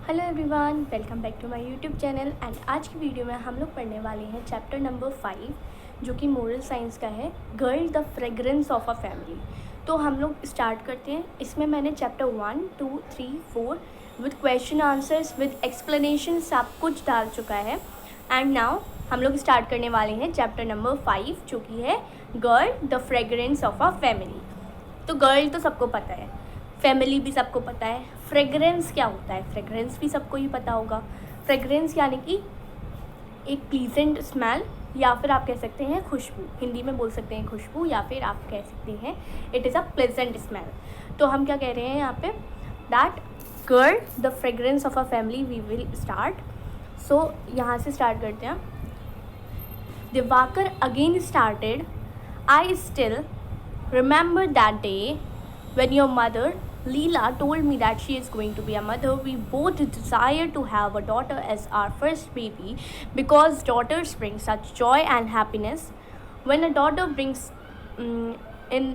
Hello everyone, welcome back to my YouTube channel. And आज की video में हम लोग पढ़ने वाले हैं चैप्टर नंबर 5 जो कि मोरल साइंस का है, girl the fragrance of a family. तो हम लोग स्टार्ट करते हैं। इसमें मैंने chapter 1, 2, 3, 4 with question answers with explanation सब कुछ डाल चुका है। एंड नाउ हम लोग स्टार्ट करने वाले हैं चैप्टर नंबर 5 जो कि है girl the fragrance of a family. तो गर्ल तो सबको पता है, फैमिली भी सबको पता है। फ्रेगरेंस क्या होता है? फ्रेगरेंस भी सबको ही पता होगा। फ्रेगरेंस यानी कि एक प्लीजेंट स्मेल, या फिर आप कह सकते हैं खुशबू। हिंदी में बोल सकते हैं खुशबू, या फिर आप कह सकते हैं it is a pleasant smell. तो हम क्या कह रहे हैं यहाँ पे, that girl the fragrance of a family we will start. So यहाँ से स्टार्ट करते हैं। Divakar again started, I still remember that day when your mother Leela told me that she is going to be a mother. We both desire to have a daughter as our first baby because daughters bring such joy and happiness. When a daughter brings in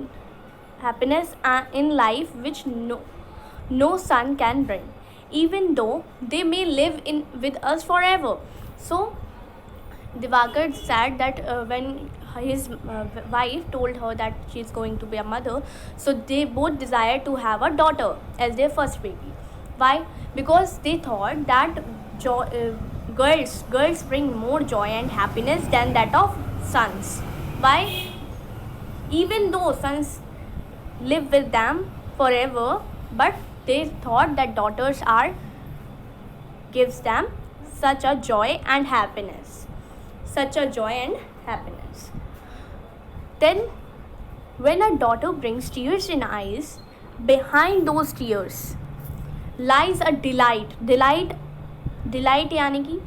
happiness in life which no son can bring, even though they may live in with us forever. So Divakar said that when his wife told her that she is going to be a mother, so they both desired to have a daughter as their first baby. Why? Because they thought that girls bring more joy and happiness than that of sons. Why? Even though sons live with them forever, but they thought that daughters are gives them such a joy and happiness. Such a joy and happiness. Then when a daughter brings tears in eyes, behind those tears lies a delight. Delight यानी कि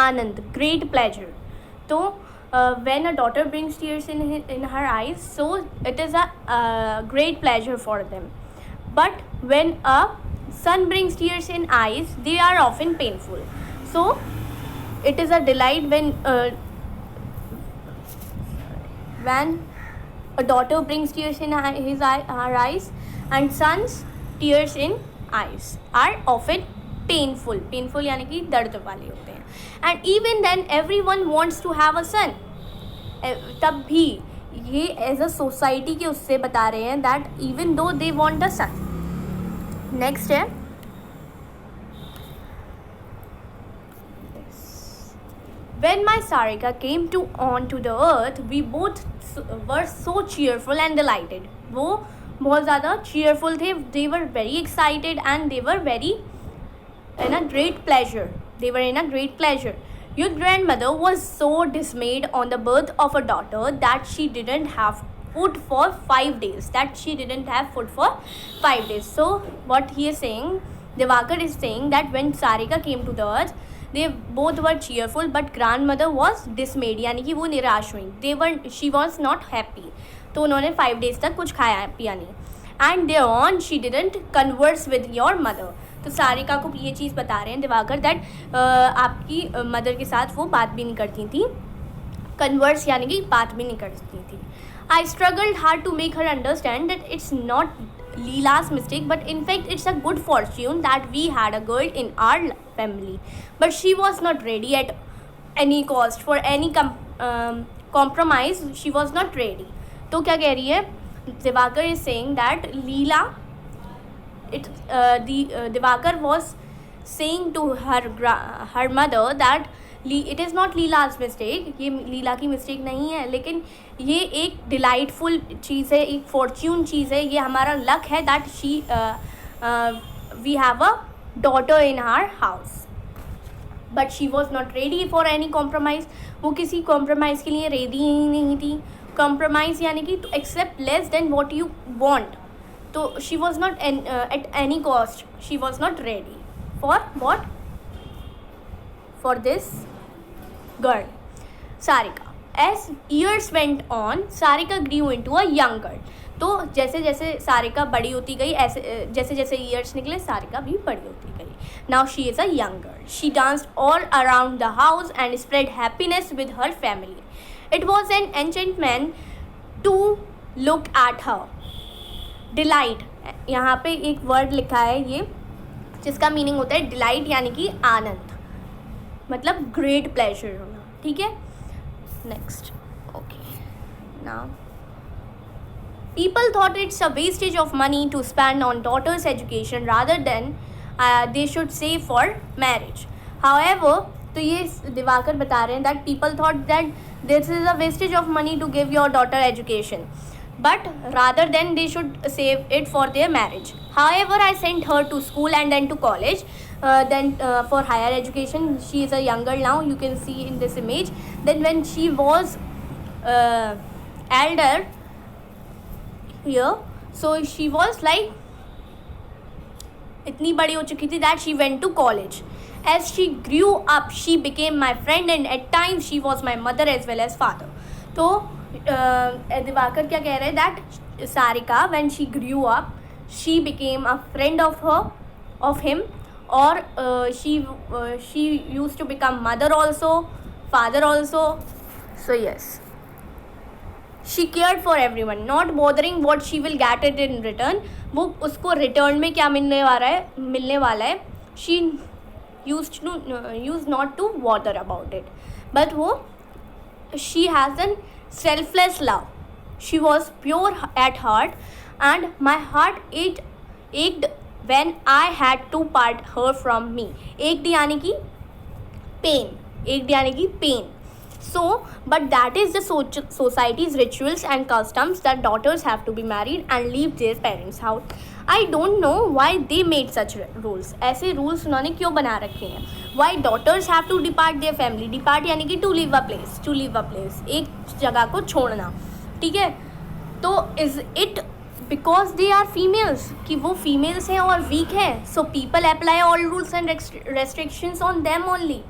आनंद, great pleasure. तो when a daughter brings tears in her eyes, so it is a great pleasure for them. But when a son brings tears in eyes, they are often painful. So it is a delight when a daughter brings tears in her eyes, and sons tears in eyes are often painful. Painful यानी कि दर्द वाले होते हैं. And even then everyone wants to have a son. तब भी ये as a society के उससे बता रहे हैं that even though they want a son. Next है, when my Sarika came onto the earth, we both were so cheerful and delighted. वो बहुत ज़्यादा cheerful थे. They were very excited and they were very in a great pleasure. They were in a great pleasure. Your grandmother was so dismayed on the birth of a daughter that she didn't have food for 5 days. So what he is saying, Divakar is saying that when Sarika came to the earth, they both were cheerful, but grandmother was dismayed, यानी कि वो निराश हुई. She was not happy. तो उन्होंने 5 days तक कुछ खाया पिया नहीं. And thereon she didn't converse with your mother. तो सारिका को ये चीज़ बता रहे हैं दिवाकर दैट आपकी मदर के साथ वो बात भी नहीं करती थी. कन्वर्स यानी कि बात भी नहीं करती थी. I struggled hard to make her understand that it's not Leela's mistake, but in fact it's a good fortune that we had a girl in our family. But she was not ready at any cost for any compromise. She was not ready. तो क्या कह रही है? Divakar is saying that Leela, Divakar was saying to her mother that it is not लीलाज mistake. ये लीला की mistake नहीं है, लेकिन ये एक डिलाइटफुल चीज़ है, एक फॉर्च्यून चीज़ है. ये हमारा लक है that we have a daughter in our house. But she was not ready for any compromise. वो किसी कॉम्प्रोमाइज़ के लिए रेडी ही नहीं थी. कॉम्प्रोमाइज़ यानी कि to accept less than what you want. तो she was not at any cost, she was not ready for what, for this girl, Sarika. As years went on, Sarika grew into a young girl. तो जैसे जैसे सारिका बड़ी होती गई, ऐसे जैसे जैसे ईयर्स निकले सारिका भी बड़ी होती गई. Now she is a young girl. She danced all around the house and spread happiness with her family. It was an enchantment to look at her. Delight, यहाँ पे एक वर्ड लिखा है, ये जिसका मीनिंग होता है डिलाइट यानी कि आनंद, मतलब ग्रेट प्लेजर होना, ठीक है। Next, okay, now people thought it's a wastage of money to spend on daughter's education rather than they should save for marriage. However, तो ये दिवाकर बता रहे हैं that people thought that this is a wastage of money to give your daughter education, but rather than they should save it for their marriage. However, I sent her to school and then to college, then for higher education. She is a young girl now, you can see in this image. Then when she was elder here, so she was like इतनी बड़ी हो चुकी थी that she went to college. As she grew up, she became my friend and at times she was my mother as well as father. तो दिवाकर क्या कह रहे हैं that Sarika when she grew up, she became a friend of him, or she used to become mother also, father also. So yes, she cared for everyone, not bothering what she will get it in return. वो उसको return में क्या मिलने वाला है. She used not to bother about it, but she has a selfless love. She was pure at heart and my heart ached when I had to part her from me. ached यानी कि pain. So, but that is the society's rituals and customs that daughters have to be married and leave their parents' house. I don't know why they made such rules. ऐसे rules उन्होंने क्यों बना रखे हैं? Why daughters have to depart their family? Depart यानी कि to leave a place. एक जगह को छोड़ना, ठीक है? तो is it because they are females कि वो females हैं और weak हैं? So people apply all rules and restrictions on them only.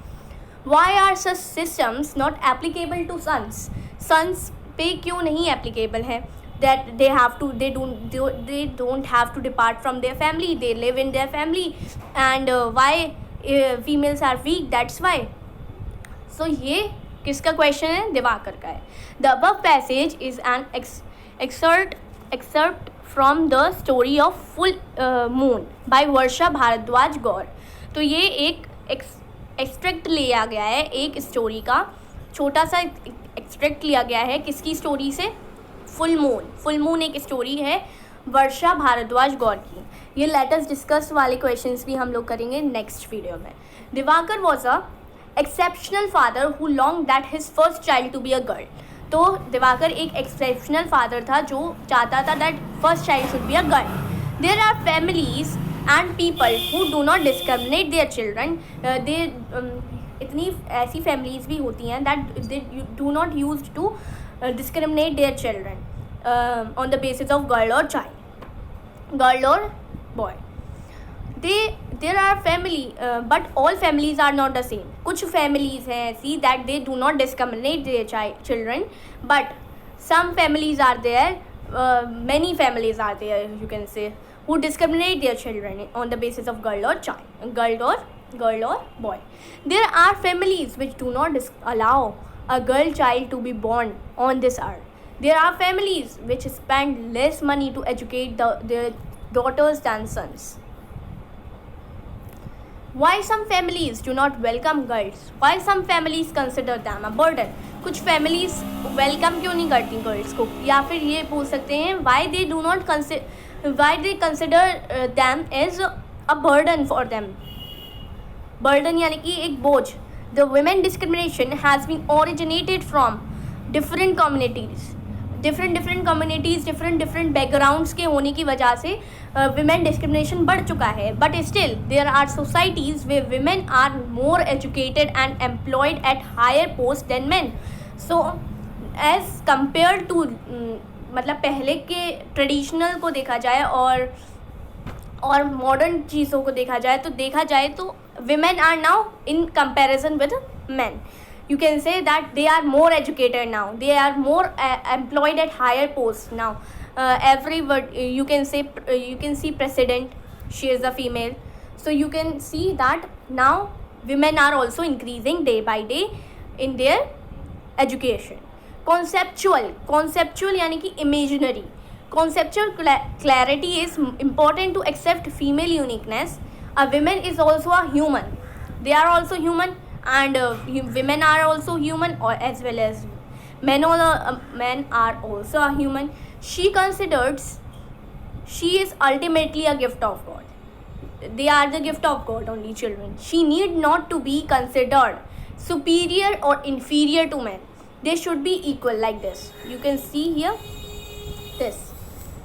Why are such systems not applicable to sons? Sons पे क्यों नहीं applicable है? That they don't have to depart from their family. They live in their family. And why females are weak? That's why. So ये किसका question है? दिवाकर का है. The above passage is an excerpt from the story of Full Moon by वर्षा भारद्वाज गौर. तो ये एक extract लिया गया है, एक स्टोरी का छोटा सा एक्सट्रैक्ट लिया गया है. किसकी स्टोरी से? फुल मून एक स्टोरी है वर्षा भारद्वाज गौर की. ये लेटेस्ट डिस्कस वाले क्वेश्चंस भी हम लोग करेंगे नेक्स्ट वीडियो में. Divakar was a exceptional father who long that his first child to be a girl. तो दिवाकर एक एक्सेप्शनल फादर था जो चाहता था that first child should be a girl. There are families and people who do not discriminate their children. इतनी ऐसी families भी होती हैं that they do not use to discriminate their children on the basis of girl or boy. There are family, but all families are not the same. कुछ families हैं ऐसी that they do not discriminate their children, but some families are there, many families are there, you can say, who discriminate their children on the basis of girl or boy. There are families which do not allow a girl child to be born on this earth. There are families which spend less money to educate their daughters than sons. Why some families do not welcome girls? Why some families consider them a burden? कुछ families welcome क्यों नहीं करती girls को? या फिर ये पूछ सकते हैं why they consider them as a burden for them. Burden यानी कि एक बोझ. The women discrimination has been originated from different communities, different backgrounds के होने की वजह से women discrimination बढ़ चुका है. But still there are societies where women are more educated and employed at higher posts than men. So as compared to मतलब पहले के ट्रेडिशनल को देखा जाए और मॉडर्न चीज़ों को देखा जाए तो women are now in comparison with men. You can say that they are more educated now. They are more employed at higher posts now. You can see president, she is a female. So you can see that now women are also increasing day by day in their education. Conceptual यानी कि imaginary. Conceptual clarity is important to accept female uniqueness. A woman is also a human. They are also human, and women are also human, or as well as men are also a human. She considers she is ultimately a gift of God. They are the gift of God, only children. She need not to be considered superior or inferior to men. They should be equal, like this. You can see here this.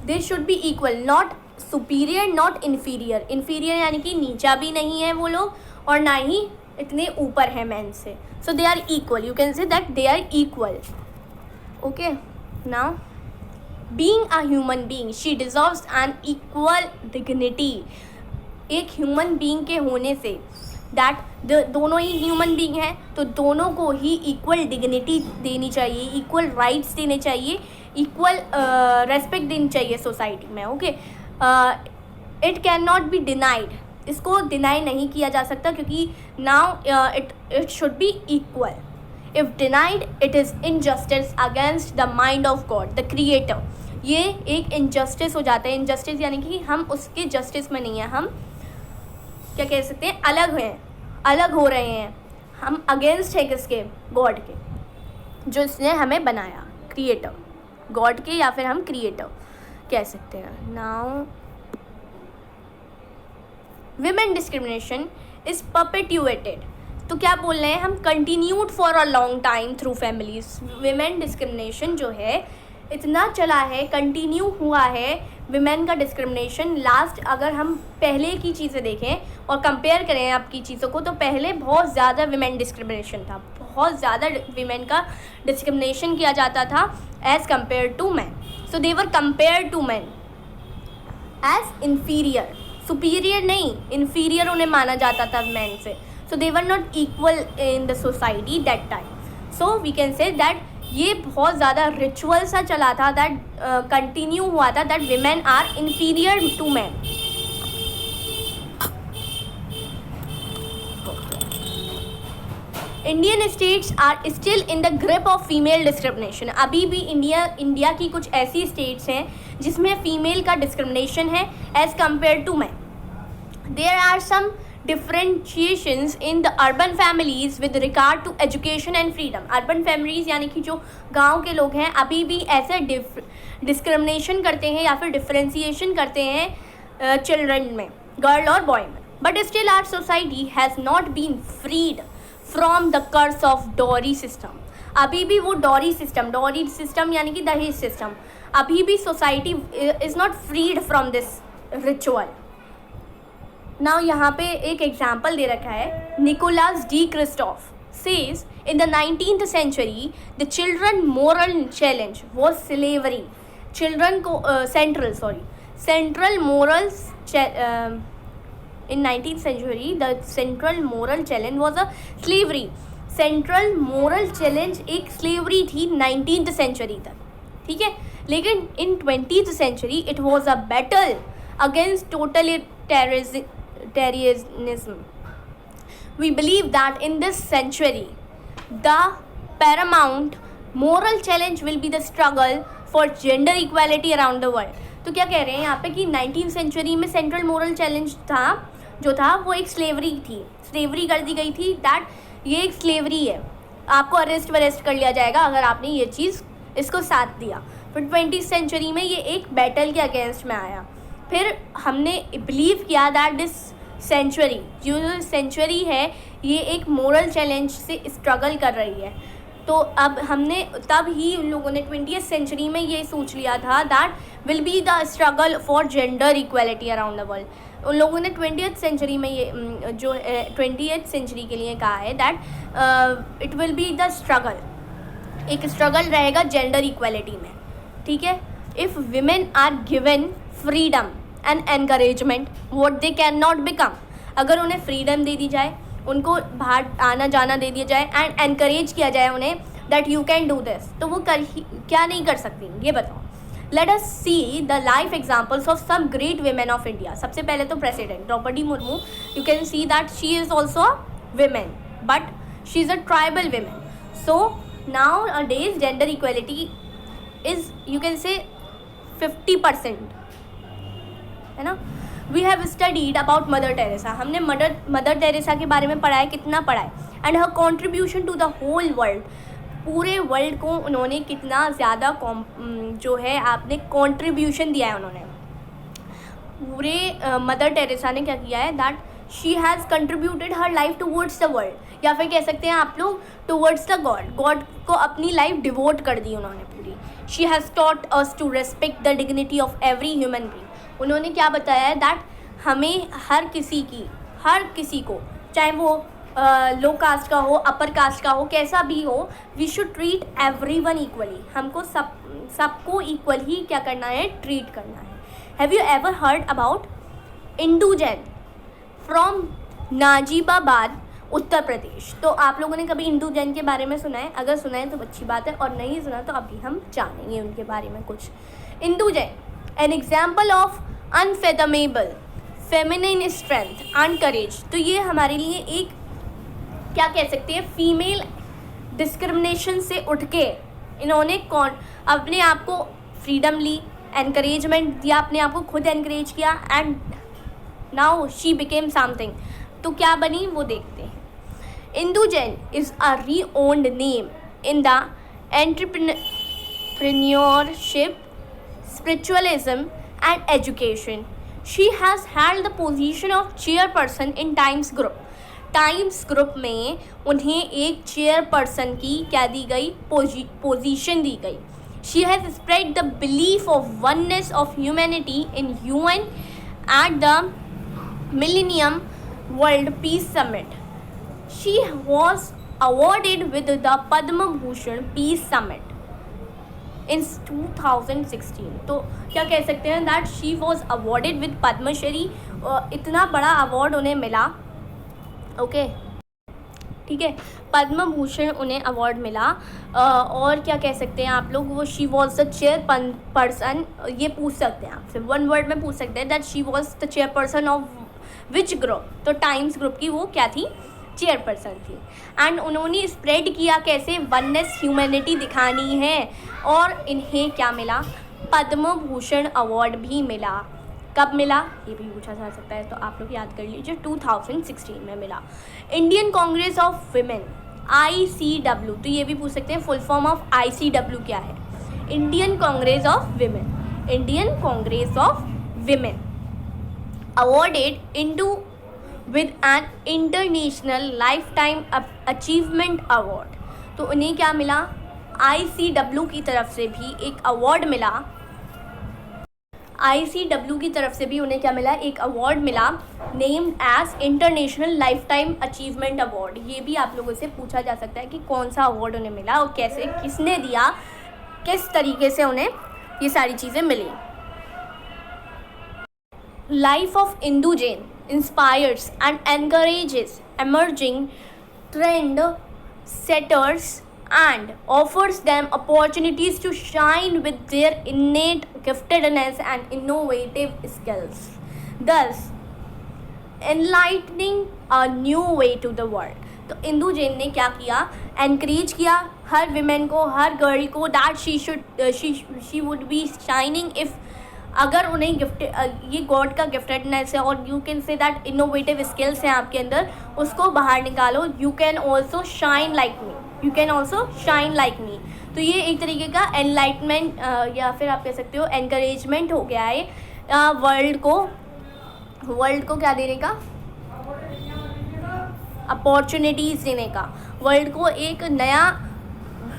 They should be equal, not superior, not inferior. Inferior यानी कि नीचा भी नहीं है वो लोग और ना ही इतने ऊपर है men से. So they are equal. You can say that they are equal. Okay. Now, being a human being, she deserves an equal dignity. एक ह्यूमन बीइंग के होने से दैट दोनों ही ह्यूमन बीइंग हैं, तो दोनों को ही इक्वल डिग्निटी देनी चाहिए, इक्वल राइट्स देने चाहिए, इक्वल रेस्पेक्ट देनी चाहिए सोसाइटी में. Okay. It can not be denied. इसको डिनाई नहीं किया जा सकता क्योंकि now it should be equal. If denied it is injustice against the mind of God the creator. ये एक इनजस्टिस हो जाता है. इनजस्टिस यानी कि हम उसके जस्टिस में नहीं हैं, हम क्या कह सकते हैं, अलग हो रहे हैं. हम अगेंस्ट है किसके? गॉड के, जो इसने हमें बनाया, क्रिएटर, गॉड के, या फिर हम क्रिएटर कह सकते हैं. Now women discrimination is perpetuated. तो क्या बोल रहे हैं हम? Continued for a long time through families. Women discrimination जो है इतना चला है, कंटिन्यू हुआ है विमेन का डिस्क्रिमिनेशन. लास्ट अगर हम पहले की चीज़ें देखें और कंपेयर करें आपकी चीज़ों को, तो पहले बहुत ज़्यादा विमेन डिस्क्रिमिनेशन था, बहुत ज़्यादा विमेन का डिस्क्रिमिनेशन किया जाता था as compare to man. So they were compare to man as inferior. Superior नहीं, इन्फीरियर उन्हें माना जाता था मैन से. So they were not equal in the society that time. So we can say that ये बहुत ज़्यादा रिचुअल सा चला था, दैट कंटिन्यू हुआ था, that women are inferior to man. Indian states are still in the grip of female discrimination. अभी भी इंडिया की कुछ ऐसी स्टेट्स हैं जिसमें फीमेल का डिस्क्रिमिनेशन है as compare to man. There are some differentiations in the urban families with regard to education and freedom. urban families यानी कि जो गांव के लोग हैं अभी भी ऐसे डिस्क्रिमिनेशन करते हैं या फिर डिफ्रेंशिएशन करते हैं चिल्ड्रन में, गर्ल और बॉय में. But still our society has not been freed from the curse of dowry system. अभी भी वो डॉरी सिस्टम यानी कि दहेज सिस्टम, अभी भी society is not freed from this ritual. Now यहाँ पे एक एग्जाम्पल दे रखा है. Nicholas D Kristof says in the 19th century the children moral challenge was slavery. Children को central morals in 19th century the central moral challenge was a slavery. Central moral challenge एक slavery थी 19th century तक, ठीक है. लेकिन इन 20th century it was a battle against totalitarianism. We believe that in this century the paramount moral challenge will be the struggle for gender equality around the world. तो क्या कह रहे हैं यहाँ पे कि 19th century में सेंट्रल मोरल चैलेंज जो था वो एक स्लेवरी थी, स्लेवरी कर दी गई थी. दैट ये एक स्लेवरी है, आपको अरेस्ट कर लिया जाएगा अगर आपने ये चीज़ इसको साथ दिया. फिर 20th century में ये एक बैटल के अगेंस्ट में आया. फिर हमने बिलीव किया दैट दिस सेंचुरी, जो सेंचुरी है ये एक मोरल चैलेंज से स्ट्रगल कर रही है. तो अब हमने तब ही उन लोगों ने 20th century में ये सोच लिया था that will be the struggle for gender equality around the world. उन लोगों ने 20th century में ये जो 20th century के लिए कहा है that it will be the struggle, एक स्ट्रगल रहेगा जेंडर इक्वालिटी में, ठीक है. If women are given freedom and encouragement what they can not become. अगर उन्हें फ्रीडम दे दी जाए, उनको बाहर आना जाना दे दिया जाए एंड एनकरेज किया जाए उन्हें that you can do this, तो वो क्या नहीं कर सकती, ये बताओ. Let us see the life examples of some great women of India. सबसे पहले तो president Draupadi Murmu. You can see that she is also a women but she is a tribal women. So nowadays gender equality is you can say 50%, है ना. We have studied about mother Teresa, हमने mother Teresa के बारे में पढ़ा है, कितना पढ़ा है, and her contribution to the whole world, पूरे वर्ल्ड को उन्होंने कितना ज़्यादा जो है आपने कॉन्ट्रीब्यूशन दिया है उन्होंने। पूरे मदर टेरेसा ने क्या किया है, that she has contributed her life towards the world, या फिर कह सकते हैं आप लोग टूवर्ड्स द गॉड, गॉड को अपनी लाइफ डिवोट कर दी उन्होंने पूरी। She has taught us to respect the dignity of every human being, उन्होंने क्या बताया है, दैट हमें हर किसी को, चाहे वो लो कास्ट का हो, अपर कास्ट का हो, कैसा भी हो, we should treat everyone equally, हमको सबको इक्वल ही क्या करना है, ट्रीट करना है। Have you ever heard about Indu Jain from Najibabad, Uttar Pradesh? तो आप लोगों ने कभी इंदू जैन के बारे में सुना है? अगर सुना है तो अच्छी बात है, और नहीं सुना तो अभी हम जानेंगे उनके बारे में कुछ। Indu Jain, an example of unfathomable feminine strength and courage, तो ये हमारे लिए एक क्या कह सकते हैं, फीमेल डिस्क्रिमिनेशन से उठ के इन्होंने अपने आप को फ्रीडम ली, एनकरेजमेंट दिया, अपने आप को खुद एनकरेज किया, and now she became something. तो क्या बनी वो देखते हैं। Indu Jain is a renowned name in the entrepreneurship, spiritualism and education. She has held the position of chairperson in Times Group. Times group में उन्हें एक चेयरपर्सन की क्या दी गई, पोजीशन दी गई। She has spread the belief of oneness of humanity in UN at the millennium world peace summit. She was awarded with the Padma Bhushan Peace Summit in 2016. तो क्या कह सकते हैं, that she was awarded with Padma Shri, इतना बड़ा award उन्हें मिला, okay ठीक है, पद्म भूषण उन्हें अवार्ड मिला। और क्या कह सकते हैं आप लोग, वो she was the chair person, ये पूछ सकते हैं आपसे, वन वर्ड में पूछ सकते हैं, that she was the chairperson of which group, तो टाइम्स ग्रुप की वो क्या थी, चेयरपर्सन थी। एंड उन्होंने स्प्रेड किया कैसे, वननेस, ह्यूमैनिटी दिखानी है, और इन्हें क्या मिला, पद्म भूषण अवार्ड भी मिला। कब मिला ये भी पूछा जा सकता है, तो आप लोग याद कर लीजिए, 2016 में मिला। Indian Congress of women, ICW, तो ये भी पूछ सकते हैं फुल फॉर्म ऑफ ICW क्या है, Indian Congress of women, Indian Congress of women awarded into with an international lifetime achievement award. तो उन्हें क्या मिला, ICW की तरफ से भी एक अवार्ड मिला, ICW की तरफ से भी उन्हें क्या मिला, एक अवार्ड मिला, named as international lifetime achievement award. ये भी आप लोगों से पूछा जा सकता है कि कौन सा अवार्ड उन्हें मिला और कैसे, किसने दिया, किस तरीके से उन्हें ये सारी चीज़ें मिली। Life of Indu Jain inspires and encourages emerging trend setters and offers them opportunities to shine with their innate giftedness and innovative skills, thus enlightening a new way to the world. तो इंदू जैन ने क्या किया, एनकरेज किया हर विमेन को, हर girl को, that she would be shining if, अगर उन्हें gift, ये गॉड का गिफ्टेडनेस है, और you can say that innovative skills हैं आपके अंदर, उसको बाहर निकालो। You can also shine like me, you can also shine like me. तो ये एक तरीके का एनलाइटमेंट या फिर आप कह सकते हो एनकरेजमेंट हो गया है वर्ल्ड को क्या देने का, अपॉर्चुनिटीज़ देने का, वर्ल्ड को एक नया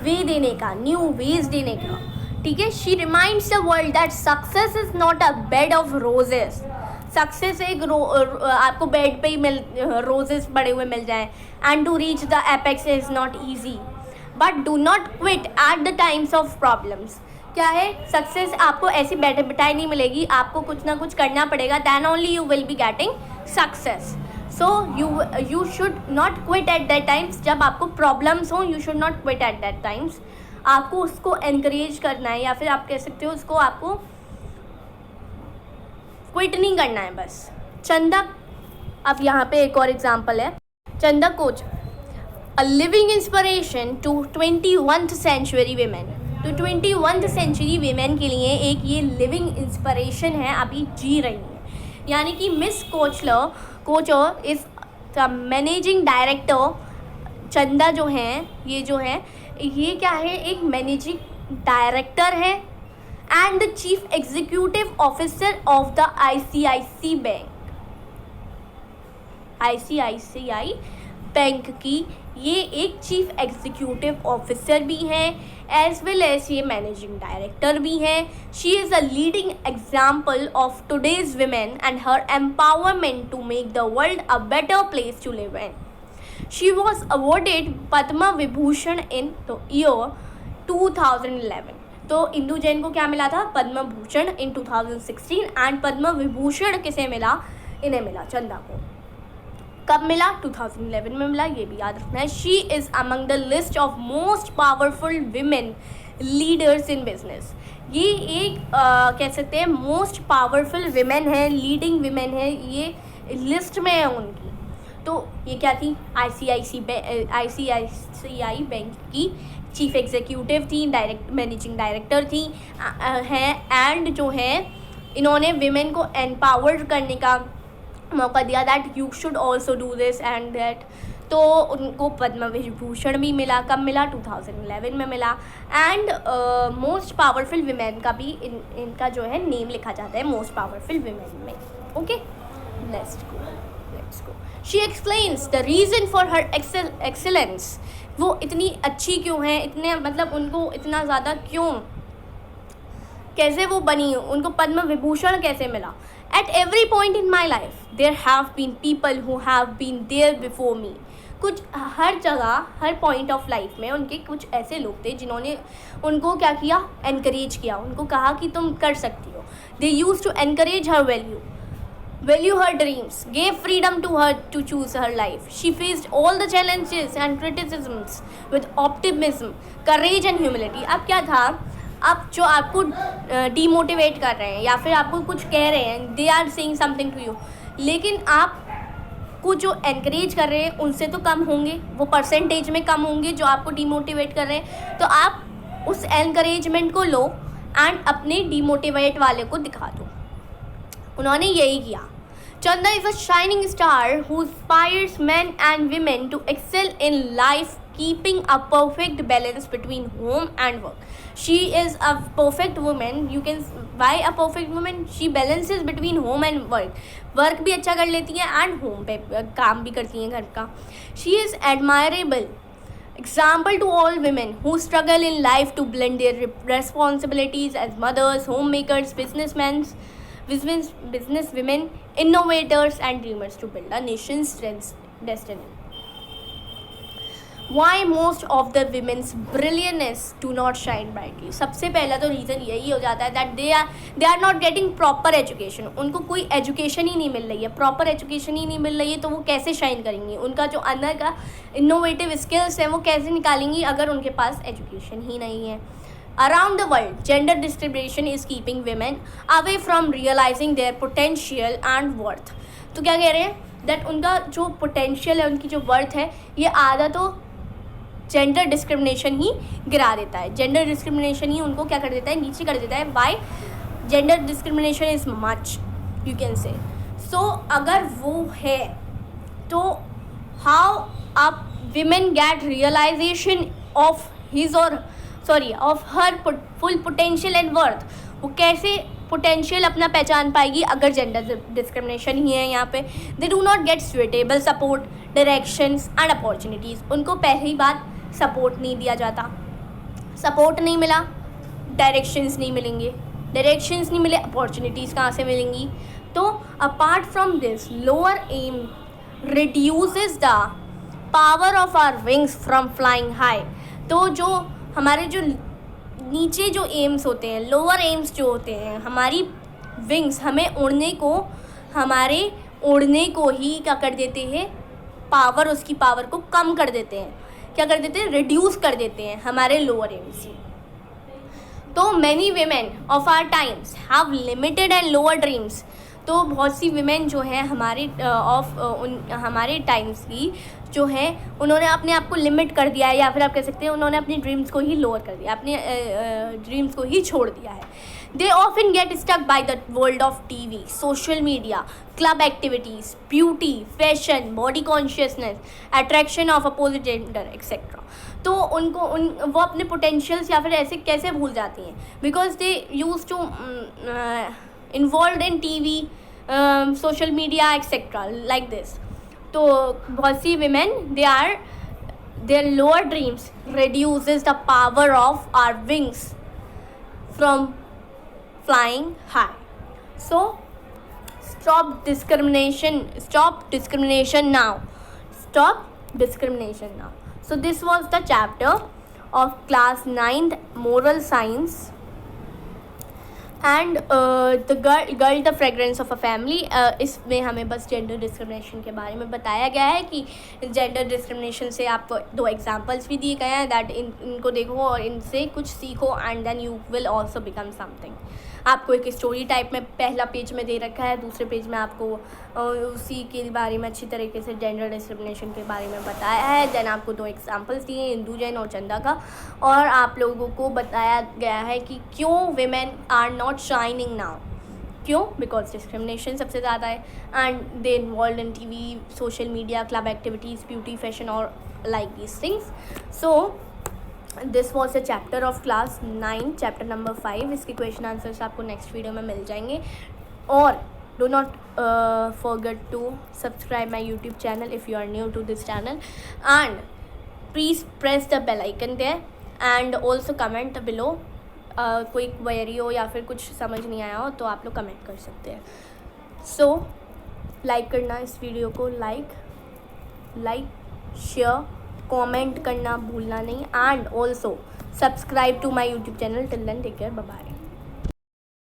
वे देने का, न्यू वेज देने का, ठीक है। She reminds the world that success is not a bed of roses, success एक आपको बेड पे ही रोजेस पड़े हुए मिल जाएं, and to reach the apex is not easy, but do not quit at the times of problems. क्या है, success आपको ऐसे बैठे बिठाए नहीं मिलेगी, आपको कुछ ना कुछ करना पड़ेगा, then only you will be getting success. So you should not quit at that times, जब आपको प्रॉब्लम्स हों, you should not quit at that times, आपको उसको एनकरेज करना है, या फिर आप कह सकते हो उसको आपको क्विट नहीं करना है बस। चंदा, अब यहाँ पे एक और एग्जांपल है, Chanda Kochhar, a living inspiration to 21st century women. तो 21st सेंचुरी वीमेन के लिए एक ये लिविंग इंस्पिरेशन है, अभी जी रही है। यानी कि Miss Kochhar is the managing director. Chanda जो हैं ये क्या है, एक मैनेजिंग डायरेक्टर है and the chief executive officer of the ICICI bank की ये एक चीफ एग्जीक्यूटिव ऑफिसर भी हैं एज वेल एज ये मैनेजिंग डायरेक्टर भी हैं। She is a leading example of today's women and her empowerment to make the world a better place to live in. She was awarded Padma Vibhushan in the year 2011. तो इंदु जैन को क्या मिला था, पद्म भूषण इन 2016 and Padma Vibhushan किसे मिला, इन्हें मिला, चंदा को। कब मिला, 2011 में मिला, ये भी याद रखना है। She is among the list of most powerful women leaders in business. ये एक कह सकते हैं मोस्ट पावरफुल विमेन है, लीडिंग विमेन है, ये लिस्ट में है उनकी। तो ये क्या थी, आईसीआईसीआई बैंक की चीफ एग्जीक्यूटिव थी, मैनेजिंग डायरेक्टर थी हैं एंड जो है इन्होंने विमेन को एम्पावर करने का मौका दिया, that you should also do this and that. तो उनको पद्म विभूषण भी मिला, कब मिला, 2011 में मिला। एंड मोस्ट पावरफुल विमेन का भी इनका जो है नेम लिखा जाता है मोस्ट पावरफुल विमेन में। Okay, let's go. She explains the reason for her excellence. वो इतनी अच्छी क्यों हैं, इतने मतलब उनको इतना ज़्यादा क्यों, कैसे वो बनी, उनको पद्म विभूषण कैसे मिला। At every point in my life there have been people who have been there before me. कुछ हर जगह, हर पॉइंट ऑफ लाइफ में उनके कुछ ऐसे लोग थे जिन्होंने उनको क्या किया, एनकरेज किया, उनको कहा कि तुम कर सकती हो। They use to encourage her value her dreams, gave freedom to her to choose her life. She faced all the challenges and criticisms with optimism, courage and humility. अब क्या था, अब जो आपको डीमोटिवेट कर रहे हैं या फिर आपको कुछ कह रहे हैं, they are saying something to you, लेकिन आपको जो एनकरेज कर रहे हैं उनसे तो कम होंगे, वो परसेंटेज में कम होंगे जो आपको डीमोटिवेट कर रहे हैं। तो आप उस एनकरेजमेंट को लो एंड अपने डीमोटिवेट वाले को दिखा दो। उन्होंने यही किया। चंदा is a shining star who inspires men and women to excel in life, keeping a perfect balance between home and work. She is a perfect woman. You can, why a perfect woman? She balances between home and work. Work भी अच्छा कर लेती है and home पे काम भी करती हैं घर का। She is admirable example to all women who struggle in life to blend their responsibilities as mothers, homemakers, business women, innovators and dreamers to build a nation's destiny. Why most of the women's brilliance do not shine brightly? सबसे पहला तो reason यही हो जाता है that they are not getting proper education. उनको कोई education ही नहीं मिल रही है, प्रॉपर एजुकेशन ही नहीं मिल रही है, तो वो कैसे शाइन करेंगी, उनका जो अंदर का इनोवेटिव स्किल्स है वो कैसे निकालेंगी अगर उनके पास एजुकेशन ही नहीं है। Around the world, gender discrimination is keeping women away from realizing their potential and worth. तो क्या कह रहे हैं, that उनका जो पोटेंशियल है, उनकी जो वर्थ है, ये आधा तो जेंडर डिस्क्रिमिनेशन ही गिरा देता है। जेंडर डिस्क्रिमिनेशन ही उनको क्या कर देता है, नीचे कर देता है। Why gender discrimination is much, you can say. So अगर वो है तो how a women get realization of of her full potential and worth. वो कैसे पोटेंशियल अपना पहचान पाएगी अगर जेंडर डिस्क्रिमिनेशन ही है यहाँ पे। They do not gate suitable support, directions and opportunities. उनको पहली बात सपोर्ट नहीं दिया जाता, सपोर्ट नहीं मिला, डायरेक्शंस नहीं मिलेंगे, डायरेक्शंस नहीं मिले, अपॉर्चुनिटीज़ कहाँ से मिलेंगी। तो apart from this, lower aim reduces the power of our wings from flying high. तो जो हमारे जो नीचे जो एम्स होते हैं, लोअर एम्स जो होते हैं, हमारी विंग्स हमें उड़ने को ही क्या कर देते हैं, पावर, उसकी पावर को कम कर देते हैं, क्या कर देते हैं, रिड्यूस कर देते हैं हमारे लोअर एम्स। तो many women of our times have limited and lower dreams. तो बहुत सी विमेन जो हैं हमारे टाइम्स की जो है, उन्होंने अपने आप को लिमिट कर दिया है, या फिर आप कह सकते हैं उन्होंने अपनी ड्रीम्स को ही लोअर कर दिया, अपने ड्रीम्स को ही छोड़ दिया है। They often get stuck by the world of TV, social media, club activities, beauty, fashion, body consciousness, attraction of opposite gender, etc. तो वो अपने पोटेंशियल्स या फिर ऐसे कैसे भूल जाती हैं, because they use to involve in TV, social media, etc. like this. तो बहुत सी women, their lower dreams reduces the power of our wings from flying high. So stop discrimination now. So this was the chapter of class 9th moral science and the girl the fragrance of a family. इसमें हमें बस gender discrimination के बारे में बताया गया है कि जेंडर डिस्क्रिमिनेशन से आपको 2 एग्जांपल्स भी दिए गए हैं दैट इनको देखो और इनसे कुछ सीखो and then you will also become something. आपको एक स्टोरी टाइप में पहला पेज में दे रखा है, दूसरे पेज में आपको उसी के बारे में अच्छी तरीके से जेंडर डिस्क्रिमिनेशन के बारे में बताया है. देन आपको 2 एग्जांपल्स दिए, इंदू जैन और चंदा का, और आप लोगों को बताया गया है कि क्यों women are not shining now. क्यों? बिकॉज डिस्क्रिमिनेशन सबसे ज़्यादा है and they involve in TV, social media, club activities, beauty, fashion और like these things. So this was a chapter of class 9, chapter number 5. इसके क्वेश्चन आंसर्स आपको next video में मिल जाएंगे. और do not forget to subscribe my YouTube channel if you are new to this channel, and please press the bell icon there and also comment below. कोई query हो या फिर कुछ समझ नहीं आया हो तो आप लोग कमेंट कर सकते हैं. सो लाइक करना इस वीडियो को, लाइक शेयर कमेंट करना भूलना नहीं, and also subscribe to my YouTube channel. Till then take care, bye bye.